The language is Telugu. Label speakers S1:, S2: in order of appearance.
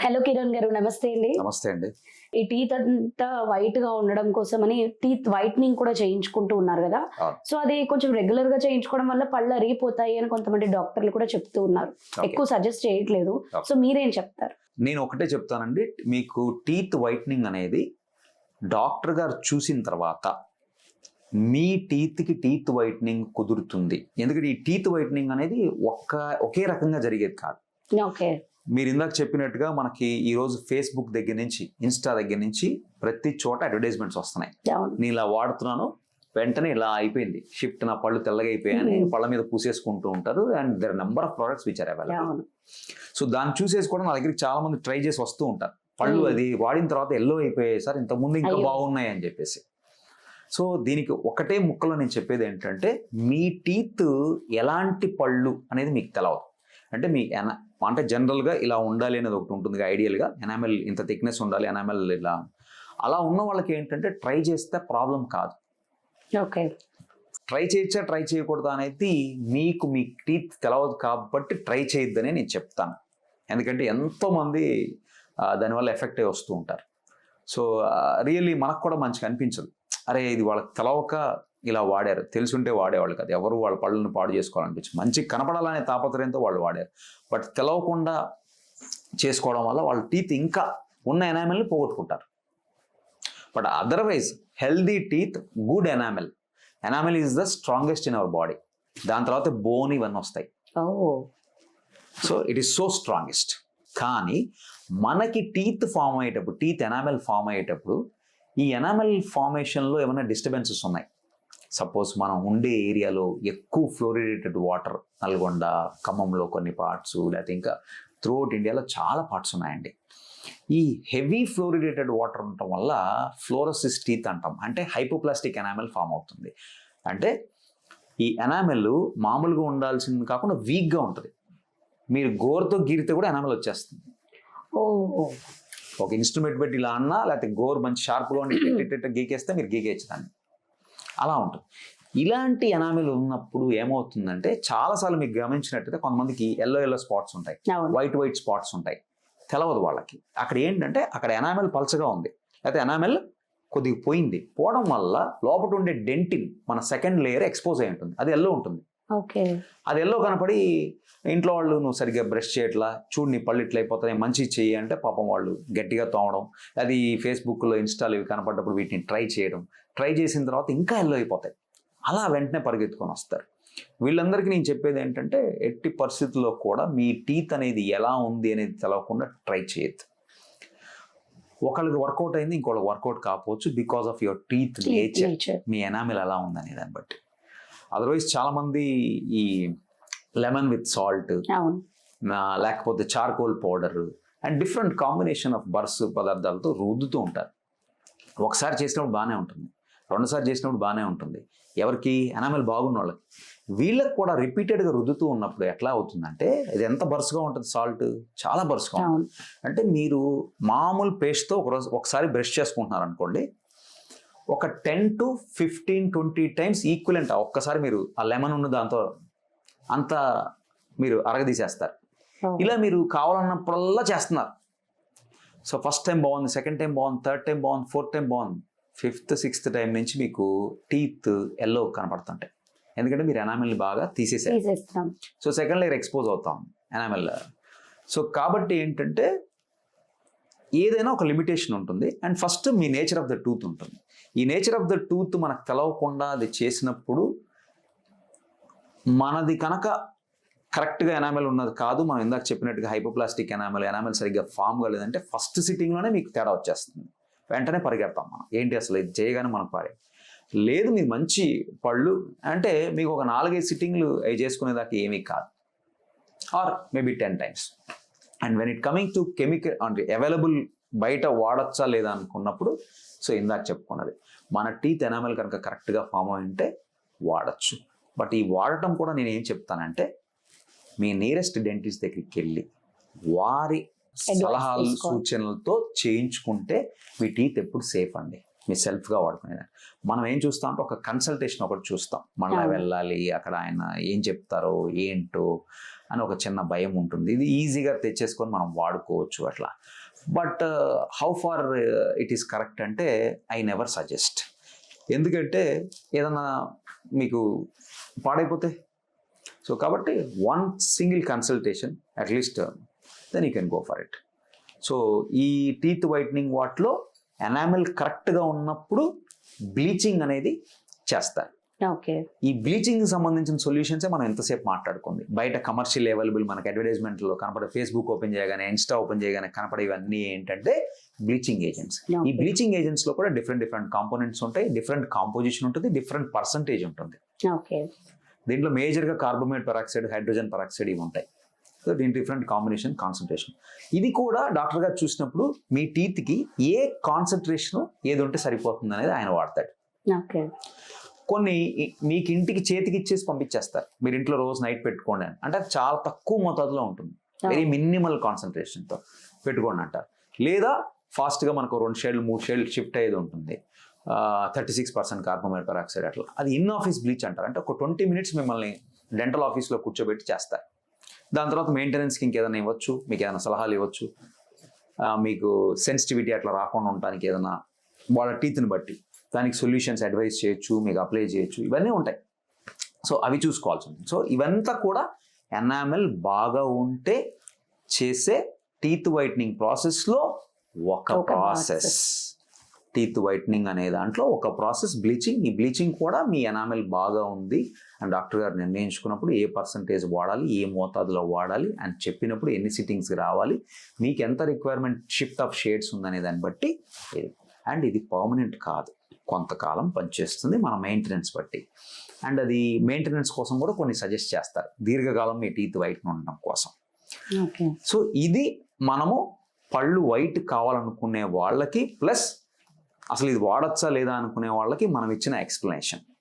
S1: హలో కిరణ్ గారు, నమస్తే అండి.
S2: నమస్తే అండి.
S1: ఈ టీత్ అంతా వైట్ గా ఉండడం కోసమని టీత్ వైట్నింగ్ కూడా చేయించుకుంటూ ఉన్నారు కదా.
S2: అవును.
S1: సో అది కొంచెం రెగ్యులర్ గా చేయించుకోవడం వల్ల పళ్ళు అరిగిపోతాయి అని కొంతమంది డాక్టర్లు కూడా చెప్తూ ఉన్నారు.
S2: Okay.
S1: ఎక్కువ సజెస్ట్ చేయట్లేదు.
S2: Okay.
S1: సో మీరేం చెప్తారు?
S2: నేను ఒకటే చెప్తానండి, మీకు టీత్ వైట్నింగ్ అనేది డాక్టర్ గారు చూసిన తర్వాత మీ టీత్కి టీత్ వైట్నింగ్ కుదురుతుంది. ఎందుకంటే ఈ టీత్ వైట్నింగ్ అనేది ఒకే రకంగా జరిగేది కాదు.
S1: ఓకే.
S2: మీరు ఇందాక చెప్పినట్టుగా మనకి ఈరోజు ఫేస్బుక్ దగ్గర నుంచి, ఇన్స్టా దగ్గర నుంచి ప్రతి చోట అడ్వర్టైజ్మెంట్స్ వస్తున్నాయి. నేను ఇలా వాడుతున్నాను, వెంటనే ఇలా అయిపోయింది షిఫ్ట్, నా పళ్ళు తెల్లగా అయిపోయాయని పళ్ళ మీద పూసేసుకుంటూ ఉంటారు. And their number of products which are available. So దాన్ని చూసేసుకోవడం నా దగ్గరికి చాలా మంది ట్రై చేసి వస్తూ ఉంటారు. పళ్ళు అది వాడిన తర్వాత ఎల్లో అయిపోయాయి సార్, ఇంతకుముందు ఇంకా బాగున్నాయి అని చెప్పేసి. సో దీనికి ఒకటే ముక్కలో నేను చెప్పేది ఏంటంటే, మీ టీత్ ఎలాంటి పళ్ళు అనేది మీకు తెలవదు. అంటే అంటే జనరల్గా ఇలా ఉండాలి అనేది ఒకటి ఉంటుంది ఐడియల్గా, ఎనామెల్ ఇంత థిక్నెస్ ఉండాలి, ఎనామెల్ ఇలా అలా ఉన్న వాళ్ళకి ఏంటంటే ట్రై చేస్తే ప్రాబ్లం కాదు.
S1: ఓకే.
S2: ట్రై చేయొచ్చా ట్రై చేయకూడదా అనేది మీకు మీ టీత్ తెలవదు కాబట్టి ట్రై చేయొద్దని నేను చెప్తాను. ఎందుకంటే ఎంతోమంది దానివల్ల ఎఫెక్ట్ అయ్యి వస్తూ ఉంటారు. సో రియల్లీ మనకు కూడా మంచిగా అనిపించదు. అరే ఇది వాళ్ళకి తెలవక ఇలా వాడారు, తెలుసుంటే వాడేవాళ్ళు కాదు, ఎవరు వాళ్ళ పళ్ళను పాడు చేసుకోవాలనిపించింది, మంచి కనపడాలనే తాపత్రయంతో వాళ్ళు వాడారు. బట్ తెలవకుండా చేసుకోవడం వల్ల వాళ్ళ టీత్ ఇంకా ఉన్న ఎనామెల్ని పోగొట్టుకుంటారు. But otherwise healthy teeth, good enamel. Enamel is the strongest in our body. దాని తర్వాత బోన్ ఇవన్నీ వస్తాయి. So it is so strongest. కానీ మనకి టీత్ ఫామ్ అయ్యేటప్పుడు, టీత్ ఎనామెల్ ఫామ్ అయ్యేటప్పుడు ఈ ఎనామెల్ ఫార్మేషన్లో ఏమైనా డిస్టర్బెన్సెస్ ఉన్నాయి. సపోజ్ మనం ఉండే ఏరియాలో ఎక్కువ ఫ్లోరిడేటెడ్ వాటర్, నల్గొండ, ఖమ్మంలో కొన్ని పార్ట్స్, లేకపోతే ఇంకా త్రూఅవుట్ ఇండియాలో చాలా పార్ట్స్ ఉన్నాయండి. ఈ హెవీ ఫ్లోరిడేటెడ్ వాటర్ ఉండటం వల్ల ఫ్లోరోసిస్ టీత్ అంటాం. అంటే హైపోప్లాస్టిక్ ఎనామెల్ ఫామ్ అవుతుంది. అంటే ఈ ఎనామెల్ మామూలుగా ఉండాల్సింది కాకుండా వీక్గా ఉంటుంది. మీరు గోరుతో గీరితే కూడా ఎనామెల్ వచ్చేస్తుంది. ఒక ఇన్స్ట్రుమెంట్ పెట్టి ఇలా అన్నా, లేకపోతే గోరు మంచి షార్ప్గా ఉండి గీకేస్తే మీరు గీకేయచ్చు దాన్ని. అలా ఉంటుంది. ఇలాంటి ఎనామెల్ ఉన్నప్పుడు ఏమవుతుందంటే, చాలాసార్లు మీకు గమనించినట్టయితే కొంతమందికి ఎల్లో స్పాట్స్ ఉంటాయి, వైట్ స్పాట్స్ ఉంటాయి, తెలవదు వాళ్ళకి. అక్కడ ఏంటంటే అక్కడ ఎనామెల్ పల్చగా ఉంది, లేకపోతే ఎనామెల్ కొద్దిగా పోవడం వల్ల లోపల ఉండే డెంటిన్, మన సెకండ్ లేయర్ ఎక్స్పోజ్ అయి ఉంటుంది, అది ఎల్లో ఉంటుంది. అది ఎల్లో కనపడి ఇంట్లో వాళ్ళు నువ్వు సరిగ్గా బ్రష్ చేయట్లా, చూడు నీ పళ్ళు ఇట్లా అయిపోతాయి, మంచి చెయ్యి అంటే పాపం వాళ్ళు గట్టిగా తోమడం, అది ఫేస్బుక్లో, ఇన్స్టాలో ఇవి కనపడ్డప్పుడు వీటిని ట్రై చేసిన తర్వాత ఇంకా ఎల్లో అయిపోతాయి. అలా వెంటనే పరిగెత్తుకొని వస్తారు. వీళ్ళందరికీ నేను చెప్పేది ఏంటంటే, ఎట్టి పరిస్థితుల్లో కూడా మీ టీత్ అనేది ఎలా ఉంది అనేది తెలవకుండా ట్రై చేయొద్దు. ఒకళ్ళకి వర్కౌట్ అయింది, ఇంకోళ్ళకి వర్కౌట్ కాకపోవచ్చు, because of your teeth nature, మీ ఎనామిల్ ఎలా ఉందనే దాన్ని బట్టి. అదర్వైజ్ చాలామంది ఈ లెమన్ విత్ సాల్ట్, లేకపోతే charcoal powder and different combination of burs పదార్థాలతో రుద్దుతూ ఉంటారు. ఒకసారి చేసినప్పుడు బాగానే ఉంటుంది, రెండుసార్లు చేసినప్పుడు బాగానే ఉంటుంది, ఎవరికి ఎనామెల్ బాగున్న వాళ్ళకి. వీళ్ళకి కూడా రిపీటెడ్గా రుద్దుతూ ఉన్నప్పుడు ఎట్లా అవుతుందంటే, ఇది ఎంత బర్స్గా ఉంటుంది, సాల్ట్ చాలా బర్స్గా ఉంటుంది. అంటే మీరు మామూలు పేస్ట్తో ఒకసారి బ్రష్ చేసుకుంటున్నారు అనుకోండి, ఒక 10 to 15, 20 టైమ్స్ ఈక్వలెంట్ ఒక్కసారి మీరు ఆ లెమన్ ఉన్న దాంతో అంతా మీరు అరగదీసేస్తారు. ఇలా మీరు కావాలన్నప్పుడల్లా చేస్తున్నారు. సో ఫస్ట్ టైం బాగుంది, సెకండ్ టైం బాగుంది, థర్డ్ టైం బాగుంది, ఫోర్త్ టైం బాగుంది, ఫిఫ్త్, సిక్స్త్ టైం నుంచి మీకు టీత్ ఎల్లో కనపడుతుంటాయి. ఎందుకంటే మీరు ఎనామెల్ని బాగా తీసేసారు. సో సెకండ్ లేయర్ ఎక్స్పోజ్ అవుతాం ఎనామెల్. సో కాబట్టి ఏంటంటే ఏదైనా ఒక లిమిటేషన్ ఉంటుంది. And first me nature of the tooth ఉంటుంది. ఈ నేచర్ ఆఫ్ ద టూత్ మనకు తెలవకుండా అది చేసినప్పుడు, మనది కనుక కరెక్ట్గా ఎనామెల్ ఉన్నది కాదు, మనం ఇందాక చెప్పినట్టుగా హైపోప్లాస్టిక్ ఎనామెల్ సరిగ్గా ఫామ్ కాలేదంటే ఫస్ట్ సిట్టింగ్లోనే మీకు తేడా వచ్చేస్తుంది. వెంటనే పరిగెడతాం మనం, ఏంటి అసలు ఇది చేయగానే మనకు పాడే. లేదు మీరు మంచి పళ్ళు అంటే మీకు ఒక 4-5 సిట్టింగ్లు అవి చేసుకునేదాకా ఏమీ కాదు, or maybe 10 times. And when it coming to chemical అంటే అవైలబుల్ బయట వాడచ్చా లేదా అనుకున్నప్పుడు, సో ఇందాక చెప్పుకున్నది, మన టీత్ ఎనామెల్ కనుక కరెక్ట్గా ఫామ్ అయి ఉంటే వాడచ్చు. బట్ ఈ వాడటం కూడా నేను ఏం చెప్తానంటే, మీ నియరెస్ట్ డెంటిస్ట్ దగ్గరికి వెళ్ళి వారి సలహాలు, సూచనలతో చేయించుకుంటే మీ టీత్ ఎప్పుడు సేఫ్ అండి. మీ సెల్ఫ్గా వాడుకునేదాన్ని. మనం ఏం చూస్తాం అంటే ఒక కన్సల్టేషన్ ఒకటి చూస్తాం, మళ్ళీ
S1: అవును.
S2: వెళ్ళాలి అక్కడ ఆయన ఏం చెప్తారో ఏంటో అని ఒక చిన్న భయం ఉంటుంది. ఇది ఈజీగా తెచ్చేసుకొని మనం వాడుకోవచ్చు అట్లా. But how far it is correct అంటే ఐ నెవర్ సజెస్ట్. ఎందుకంటే ఏదన్నా మీకు పాడైపోతే, సో కాబట్టి one single consultation at least then you can go for it. So ఈ టీత్ వైట్నింగ్ వాటిలో ఎనామిల్ కరెక్ట్గా ఉన్నప్పుడు బ్లీచింగ్ అనేది చేస్తారు.
S1: ఓకే.
S2: ఈ బ్లీచింగ్ సంబంధించిన సొల్యూషన్సే మనం ఎంతసేపు మాట్లాడుకుంది. బయట కమర్షియల్ అవైలబుల్ మనకి అడ్వర్టైజ్మెంట్లో కనపడే, ఫేస్బుక్ ఓపెన్ చేయగానే, ఇన్స్టా ఓపెన్ చేయగానే కనపడే ఇవన్నీ ఏంటంటే బ్లీచింగ్ ఏజెంట్స్. ఈ బ్లీచింగ్ ఏజెంట్స్లో కూడా డిఫరెంట్ కాంపోనెంట్స్ ఉంటాయి, డిఫరెంట్ కాంపోజిషన్ ఉంటుంది, డిఫరెంట్ పర్సంటేజ్ ఉంటుంది.
S1: ఓకే.
S2: దీంట్లో మేజర్గా కార్బోమేట్ పెరాక్సైడ్, హైడ్రోజన్ పెరాక్సైడ్ ఇవి ఉంటాయి. సో దీని డిఫరెంట్ కాంబినేషన్, కాన్సన్ట్రేషన్. ఇది కూడా డాక్టర్ గారు చూసినప్పుడు మీ టీత్కి ఏ కాన్సన్ట్రేషన్ ఏది ఉంటే సరిపోతుంది అనేది ఆయన వాడతాడు.
S1: ఓకే.
S2: కొన్ని మీకు ఇంటికి చేతికి ఇచ్చేసి పంపించేస్తారు, మీరు ఇంట్లో రోజు నైట్ పెట్టుకోండి అని. అంటే అది చాలా తక్కువ మోతాదులో ఉంటుంది, వెరీ మినిమల్ కాన్సన్ట్రేషన్తో పెట్టుకోండి అంటారు. లేదా ఫాస్ట్గా మనకు 2 షేడ్లు 3 షేడ్లు షిఫ్ట్ అయ్యేది ఉంటుంది, 36% కార్బోమేట్ పెరాక్సైడ్ అట్లా. అది ఇన్ ఆఫీస్ బ్లీచ్ అంటారు. అంటే ఒక 20 minutes మిమ్మల్ని డెంటల్ ఆఫీస్లో కూర్చోబెట్టి చేస్తారు. దాని తర్వాత మెయింటెనెన్స్కి ఇంకేదైనా ఇవ్వచ్చు, మీకు ఏదైనా సలహాలు ఇవ్వచ్చు, మీకు సెన్సిటివిటీ అట్లా రాకుండా ఉండడానికి ఏదైనా వాళ్ళ టీత్ని బట్టి దానికి సొల్యూషన్స్ అడ్వైస్ చేయొచ్చు, మీకు అప్లై చేయొచ్చు, ఇవన్నీ ఉంటాయి. సో అవి చూసుకోవాల్సి ఉంటుంది. సో ఇవంతా కూడా ఎనామెల్ బాగా ఉంటే చేసే టీత్ వైట్నింగ్ ప్రాసెస్లో ఒక ప్రాసెస్. టీత్ వైట్నింగ్ అనే దాంట్లో ఒక ప్రాసెస్ బ్లీచింగ్. ఈ బ్లీచింగ్ కూడా మీ ఎనామెల్ బాగా ఉంది అండ్ డాక్టర్ గారు నిర్ణయించుకున్నప్పుడు ఏ పర్సంటేజ్ వాడాలి, ఏ మోతాదులో వాడాలి అని చెప్పినప్పుడు ఎన్ని సిట్టింగ్స్కి రావాలి, మీకు ఎంత రిక్వైర్మెంట్ షిఫ్ట్ ఆఫ్ షేడ్స్ ఉందనే దాన్ని బట్టి ఇది. అండ్ ఇది పర్మనెంట్ కాదు, కొంతకాలం పనిచేస్తుంది మన మెయింటెనెన్స్ బట్టి. అండ్ అది మెయింటెనెన్స్ కోసం కూడా కొన్ని సజెస్ట్ చేస్తారు, దీర్ఘకాలం మీ టీత్ వైట్ ఉండడం కోసం. సో ఇది మనము పళ్ళు వైట్ కావాలనుకునే వాళ్ళకి, ప్లస్ అసలు ఇది వాడచ్చా లేదా అనుకునే వాళ్ళకి మనం ఇచ్చిన ఎక్స్ప్లెనేషన్.